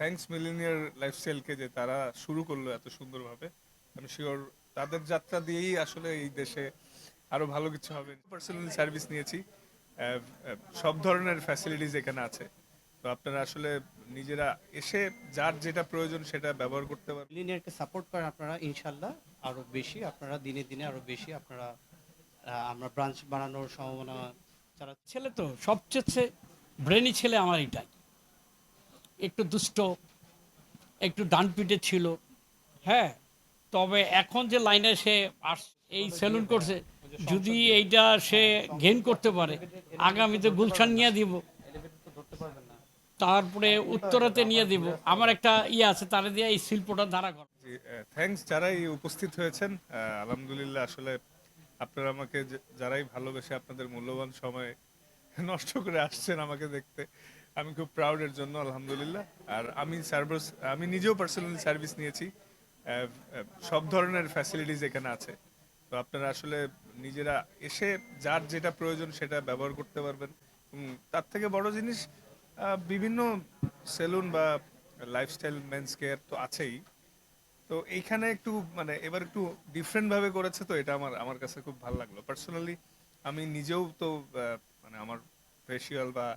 Thanks millionaire লাইফস্টাইলকে যে তারা শুরু করলো এত সুন্দরভাবে। আমি শিওর তাদের যাত্রা দিয়েই আসলে এই দেশে আরো ভালো কিছু হবে। পার্সোনালি সার্ভিস নিয়েছি, সব ধরনের ফ্যাসিলিটিস এখানে আছে। তো আপনারা আসলে নিজেরা এসে যার যেটা প্রয়োজন সেটা ব্যবহার করতে পারবেন। মিলিনিয়ারকে সাপোর্ট করেন আপনারা, ইনশাল্লাহ আরো বেশি আপনারা দিনে দিনে আরো বেশি আপনারা আমরা ব্রাঞ্চ বানানোর সম্ভাবনা যারা ছেলে তো সবচেয়ে ব্রেনি ছেলে আমার এটাই। একটু দুষ্ট, একটু ডানপিটে ছিল। হ্যাঁ, তবে এখন যে লাইনে সে এই সেলুন করছে, যদি এইটা সে গেইন করতে পারে, আগামীতে গুলশান নিয়ে দিব, তারপরে উত্তরাতে নিয়ে দিব। আমার একটা ইয়ে আছে, তারা দিয়ে এই শিল্পটা ধারা কর। জি, থ্যাঙ্কস যারাই উপস্থিত হয়েছেন। আলহামদুলিল্লাহ আসলে আপনারা আমাকে যারাই ভালোবেসে আপনাদের মূল্যবান সময় নষ্ট করে আসছেন আমাকে দেখতে, আমি খুব প্রাউড এর জন্য আলহামদুলিল্লাহ। আর আমি নিজেও পার্সোনালি সার্ভিস নিয়েছি, সব ধরনের ফ্যাসিলিটিস এখানে আছে। তো আপনারা আসলে নিজেরা এসে যার যেটা প্রয়োজন সেটা ব্যবহার করতে পারবেন। তার থেকে বড় জিনিস, বিভিন্ন সেলুন বা লাইফস্টাইল মেন্স কেয়ার তো আছেই। তো এইখানে একটু মানে এবার একটু ডিফারেন্ট ভাবে করেছে, তো এটা আমার আমার কাছে খুব ভালো লাগলো পার্সোনালি। আমি নিজেও তো মানে আমার ফেসিয়াল বা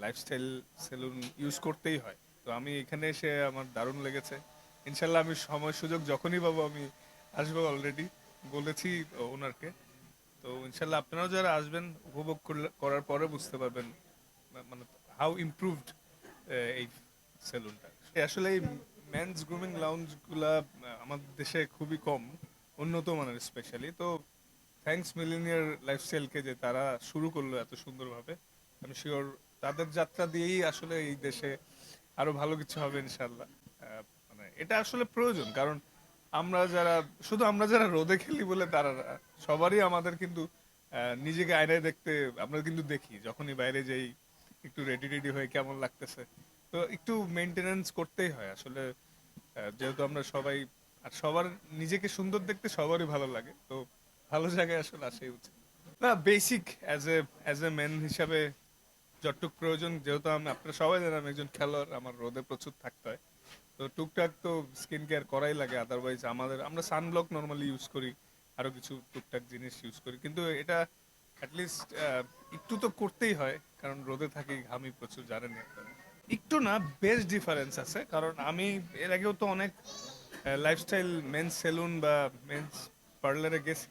লাইফস্টাইল সেলুন ইউজ করতেই হয়। তো আমি এখানে এসে আমার দারুণ লেগেছে। ইনশাল্লাহ আমি সময় সুযোগ যখনই পাবো আমি আসবো, অলরেডি বলেছি ওনারকে। তো ইনশাল্লাহ আপনারাও যারা আসবেন উপভোগ করার পরে বুঝতে পারবেন মানে হাউ ইমপ্রুভড এই সেলুনটা। আসলে এই মেন্স গ্রুমিং লাউঞ্জ গুলা আমাদের দেশে খুবই কম, উন্নত মানের স্পেশালি। তো থ্যাঙ্কস মিলিনিয়ার লাইফস্টাইলকে যে তারা শুরু করলো এত সুন্দরভাবে। আমি শিওর তাদের যাত্রা দিয়েই আসলে এই দেশে আরো ভালো কিছু হবে ইনশাল্লাহ। মানে এটা আসলে প্রয়োজন, কারণ আমরা যারা রোদে খেলি বলে তারা না। সবারই আমাদের কিন্তু নিজেকে আয়নায় দেখতে আমরা কিন্তু দেখি যখনই বাইরে যাই, একটু রেডি রেডি হয়ে কেমন লাগতেছে। তো একটু মেনটেনেন্স করতেই হয় আসলে, যেহেতু আমরা সবাই, আর সবার নিজেকে সুন্দর দেখতে সবারই ভালো লাগে। তো ভালো জায়গায় আসলে আসাই উচিত। না, বেসিক অ্যাজ এ মেন হিসাবে যতটুক প্রয়োজন, যেহেতু আপনারা সবাই জানেন আমি একজন খেলোয়াড়, আমার রোদে প্রচুর থাকতে হয়। তো টুকটাক তো স্কিন কেয়ার করাই লাগে, আদারওয়াইজ আমরা সানব্লক নর্মালি ইউজ করি, আরো কিছু টুকটাক জিনিস ইউজ করি, কিন্তু এটা অ্যাটলিস্ট একটু তো করতেই হয়, কারণ রোদে থাকি, ঘামি প্রচুর, জানেন আপনারা। একটু না, বেশ ডিফারেন্স আছে, কারণ আমি এর আগেও তো অনেক লাইফস্টাইল মেন্স সেলুন বা মেন্স পার্লারে গেছি।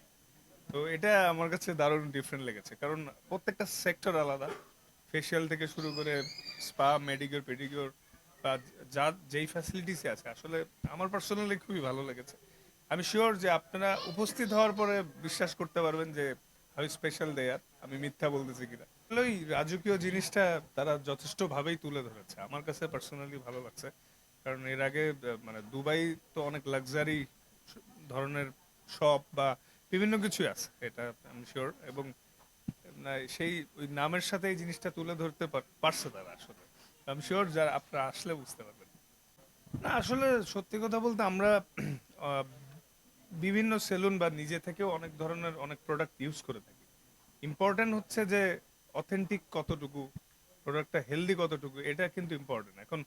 তো এটা আমার কাছে দারুণ ডিফারেন্ট লেগেছে, কারণ প্রত্যেকটা সেক্টর আলাদা। ফেসিয়াল থেকে শুরু করে স্পা, মেডিকিউর, পেডিকিউর বা যা যেই ফ্যাসিলিটিস আছে আসলে আমার পার্সোনালি খুবই ভালো লেগেছে। আমি শিওর যে আপনারা উপস্থিত হওয়ার পরে বিশ্বাস করতে পারবেন যে হাউ স্পেশাল দে আর, আমি মিথ্যা বলতেছি কিনা। আসলে ওই রাজকীয় জিনিসটা তারা যথেষ্ট ভাবেই তুলে ধরেছে, আমার কাছে পার্সোনালি ভালো লাগছে। কারণ এর আগে মানে দুবাই তো অনেক লাক্সারি ধরনের শপ বা বিভিন্ন কিছুই আছে, এটা আমি শিওর। এবং না, সেই ওই নামের সাথে এই জিনিসটা তুলে ধরতে পারছে তারা আসলে। আমি শিওর যারা আপনারা আসলে বুঝতে পারবেন। না আসলে সত্যি কথা বলতে আমরা আহ, বিভিন্ন সেলুন বা নিজে থেকেও অনেক ধরনের অনেক প্রোডাক্ট ইউজ করে থাকি। ইম্পর্টেন্ট হচ্ছে যে অথেন্টিক কতটুকু, প্রোডাক্টটা হেলদি কতটুকু, এটা কিন্তু ইম্পর্টেন্ট। এখন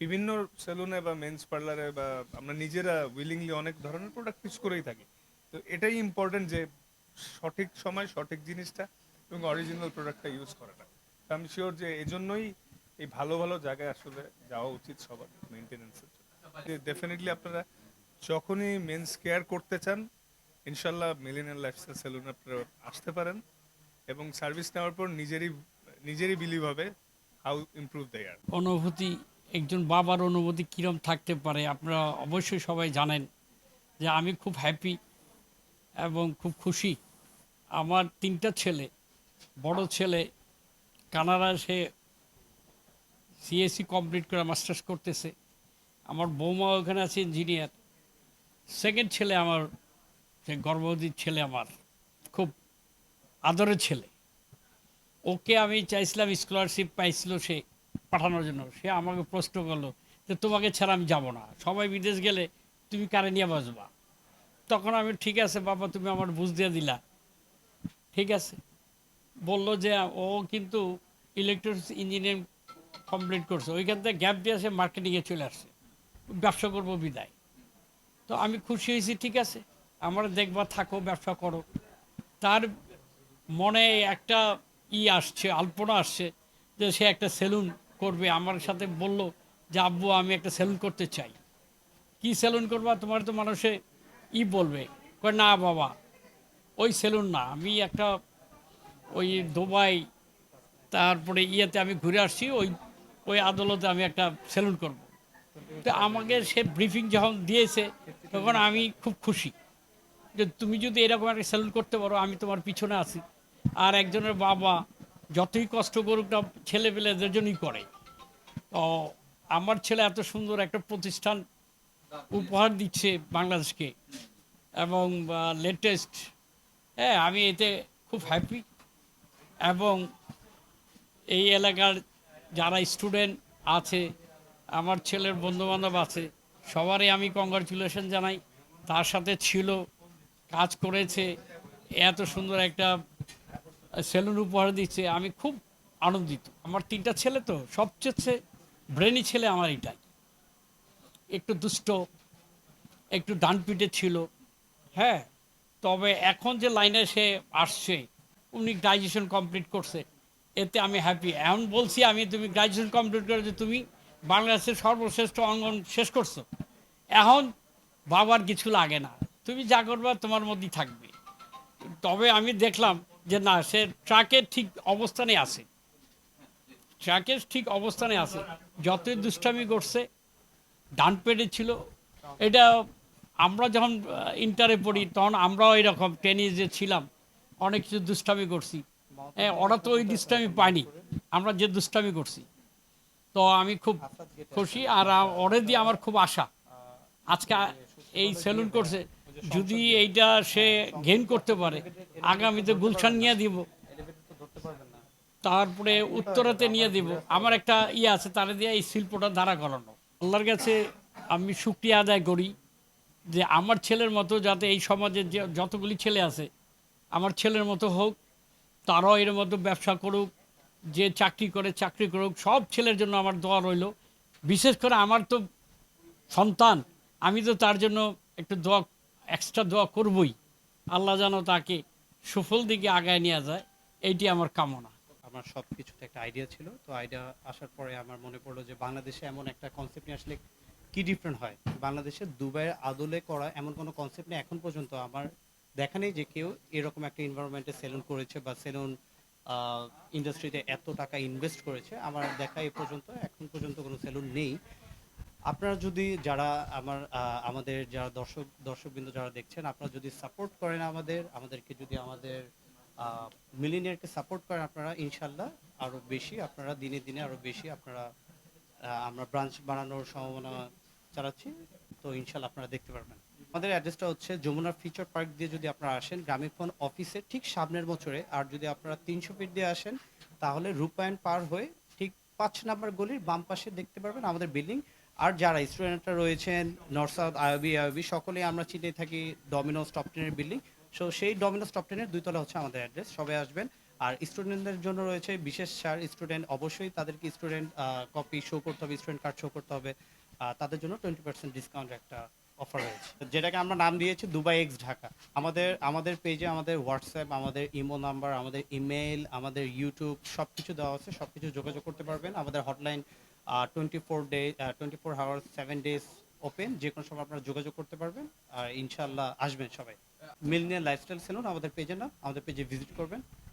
বিভিন্ন সেলুনে বা মেন্স পার্লারে বা আমরা নিজেরা উইলিংলি অনেক ধরনের প্রোডাক্ট ইউজ করেই থাকি। তো এটাই ইম্পর্টেন্ট যে সঠিক সময় সঠিক জিনিসটা এবং অরিজিনাল প্রোডাক্টটা ইউজ করাটা। তো আমি শিওর যে এজন্যই এই ভালো ভালো জায়গায় আসলে যাওয়া উচিত সবার মেনটেনেন্সের জন্য। ডেফিনেটলি আপনারা যখনই মেন্স কেয়ার করতে চান, ইনশাল্লাহ মিলিনিয়ার লাইফস্টাইল সেলুনে আপনারা আসতে পারেন এবং সার্ভিস নেওয়ার পর নিজেরই বিলিভ হবে হাউ ইমপ্রুভ দে আর। অনুভূতি, একজন বাবার অনুভূতি কীরম থাকতে পারে আপনারা অবশ্যই সবাই জানেন। যে আমি খুব হ্যাপি এবং খুব খুশি। আমার তিনটা ছেলে, বড় ছেলে কানাডায় সে সিএসসি কমপ্লিট করে মাস্টার্স করতেছে। আমার বৌমা ওখানে আছে ইঞ্জিনিয়ার। সেকেন্ড ছেলে আমার, সে গর্ভবতী ছেলে আমার, খুব আদরের ছেলে। ওকে আমি চাইছিলাম, স্কলারশিপ পাইছিল সে, পাঠানোর জন্য। সে আমাকে প্রশ্ন করলো যে তোমাকে ছাড়া আমি যাব না, সবাই বিদেশ গেলে তুমি কারে নিয়ে বাঁচবা। তখন আমি ঠিক আছে বাবা, তুমি আমার বুঝ দিয়ে দিলা, ঠিক আছে। বলল যে ও কিন্তু ইলেকট্রনিক্স ইঞ্জিনিয়ারিং কমপ্লিট করছে, ওইখান থেকে গ্যাপ দিয়ে সে মার্কেটিংয়ে চলে আসছে, ব্যবসা করবো বিদায়। তো আমি খুশি হয়েছি, ঠিক আছে আমার দেখবা, থাকো, ব্যবসা করো। তার মনে একটা আসছে, আলপনা আসছে যে সে একটা সেলুন করবে। আমার সাথে বলল যে আব্বু আমি একটা সেলুন করতে চাই। কি সেলুন করবা, তোমার তো মানুষে বলবে। কয় না বাবা, ওই সেলুন না, আমি একটা ওই দুবাই, তারপরে ইয়েতে আমি ঘুরে আসছি, ওই ওই আদালতে আমি একটা সেলুন করব। তো আমাকে সে ব্রিফিং যখন দিয়েছে তখন আমি খুব খুশি যে তুমি যদি এরকম একটা সেলুন করতে পারো, আমি তোমার পিছনে আছি। আর একজনের বাবা যতই কষ্ট করুক না, ছেলেপেলেদের জন্যই করে। তো আমার ছেলে এত সুন্দর একটা প্রতিষ্ঠান উপহার দিচ্ছে বাংলাদেশকে, এবং লেটেস্ট, হ্যাঁ আমি এতে খুব হ্যাপি। এবং এই এলাকার যারা স্টুডেন্ট আছে, আমার ছেলের বন্ধুবান্ধব আছে, সবারই আমি কংগ্রাচুলেশন জানাই। তার সাথে ছিল, কাজ করেছে, এত সুন্দর একটা সেলুন উপহার দিচ্ছে, আমি খুব আনন্দিত। আমার তিনটা ছেলে, তো সবচেয়ে ব্রেনি ছেলে আমার এটাই। একটু দুষ্ট, একটু ডানপিটে ছিল, হ্যাঁ, তবে এখন যে লাইনে সে আসছে, উনি গ্রাজুয়েশন কমপ্লিট করছে, এতে আমি হ্যাপি। এখন বলছি আমি, তুমি গ্রাজুয়েশন কমপ্লিট করে যে তুমি বাংলাদেশের সর্বশ্রেষ্ঠ অঙ্গন শেষ করছো, এখন বাবার কিছু লাগে না, তুমি যা করবা তোমার মধ্যেই থাকবে। তবে আমি দেখলাম যে না, সে ট্রাকের ঠিক অবস্থানে আছে, ট্রাকের ঠিক অবস্থানে আছে। যতই দুষ্টামি করছে, ডান পেটে ছিল। এটা আমরা যখন ইন্টারে পড়ি তখন আমরাও এরকম টেনিসে ছিলাম, অনেক কিছু দুষ্টামি করছি। হ্যাঁ, ওরা তো ওই দুষ্টামি পায়নি, আমরা যে দুষ্টামি করছি। তো আমি খুব খুশি, আর ওরে দিয়ে আমার খুব আশা। আজকে এই সেলুন করছে, যদি এইটা সে গেইন করতে পারে, আগামীতে গুলশান নিয়ে দিব, তারপরে উত্তরাতে নিয়ে দিব। আমার একটা আছে, তারে দিয়ে এই শিল্পটা দাঁড়া করানো। আল্লাহর কাছে আমি শুকরিয়া আদায় করি যে আমার ছেলের মতো যাতে এই সমাজের যে যতগুলি ছেলে আছে, আমার ছেলের মতো হোক, তারাও এর মতো ব্যবসা করুক, যে চাকরি করে চাকরি করুক। সব ছেলের জন্য আমার দোয়া রইল। বিশেষ করে আমার তো সন্তান, আমি তো তার জন্য একটু দোয়া, এক্সট্রা দোয়া করবই। আল্লাহ যেন তাকে সুফল দিকে আগায় নিয়ে যায়, এইটি আমার কামনা। আমার সব কিছুতে একটা আইডিয়া ছিল, তো আইডিয়া আসার পরে আমার মনে পড়লো যে বাংলাদেশে এমন একটা কনসেপ্ট নিয়ে আসলে কি ডিফারেন্ট হয়। বাংলাদেশে দুবাইয়ের আদলে করা এমন কোনো কনসেপ্ট নেই এখন পর্যন্ত আমার দেখা নেই যে কেউ এরকম একটা এনভায়রনমেন্টে সেলুন করেছে বা সেলুন ইন্ডাস্ট্রিতে এত টাকা ইনভেস্ট করেছে। আমার দেখা এই পর্যন্ত এখন পর্যন্ত কোনো সেলুন নেই। আপনারা যদি যারা আমাদের যারা দর্শকবৃন্দ যারা দেখছেন, আপনারা যদি সাপোর্ট করেন আমাদেরকে যদি আমাদের মিলিনিয়ারকে সাপোর্ট করেন, আপনারা ইনশাল্লাহ আরো বেশি, আপনারা দিনে দিনে আরো বেশি আপনারা আমরা ব্রাঞ্চ বানানোর সম্ভাবনা চালাচ্ছি। তো ইনশাল্লাহ আপনারা দেখতে পারবেন। আমাদের অ্যাড্রেসটা হচ্ছে যমুনা ফিচার পার্ক দিয়ে যদি আপনারা আসেন, গ্রামীণফোন অফিসের ঠিক সামনের বছরে। আর যদি আপনারা 300 ফিট দিয়ে আসেন, তাহলে রূপায়ণ পার হয়ে ঠিক 5 নাম্বার গলির বাম পাশে দেখতে পারবেন আমাদের বিল্ডিং। আর যারা স্টুডেন্টরা রয়েছেন নর্থ সাউথ আইবি সকলেই আমরা চিনে থাকি ডমিনোস টপ 10 এর বিল্ডিং। সো সেই ডমিনোস টপ 10 এর 2 তলা হচ্ছে আমাদের অ্যাড্রেস, সবাই আসবেন। আর স্টুডেন্টদের জন্য রয়েছে বিশেষ ছাড়। স্টুডেন্ট অবশ্যই তাদেরকে স্টুডেন্ট কপি শো করতে হবে, স্টুডেন্ট কার্ড শো করতে হবে। তাদের জন্য 20% ডিসকাউন্ট একটা অফার রয়েছে, যেটাকে আমরা নাম দিয়েছি দুবাই এক্স ঢাকা। আমাদের পেজে আমাদের হোয়াটসঅ্যাপ, আমাদের ইমো নাম্বার, আমাদের ইমেল, আমাদের ইউটিউব সবকিছু দেওয়া আছে, সবকিছু যোগাযোগ করতে পারবেন। আমাদের হটলাইন 24 আওয়ার্স 7 ডেজ ওপেন, যে কোনো সময় আপনারা যোগাযোগ করতে পারবেন। আর ইনশাল্লাহ আসবেন সবাই। মিলেনিয়াল লাইফস্টাইল সেলুন আমাদের পেজে, না আমাদের পেজে ভিজিট করবেন।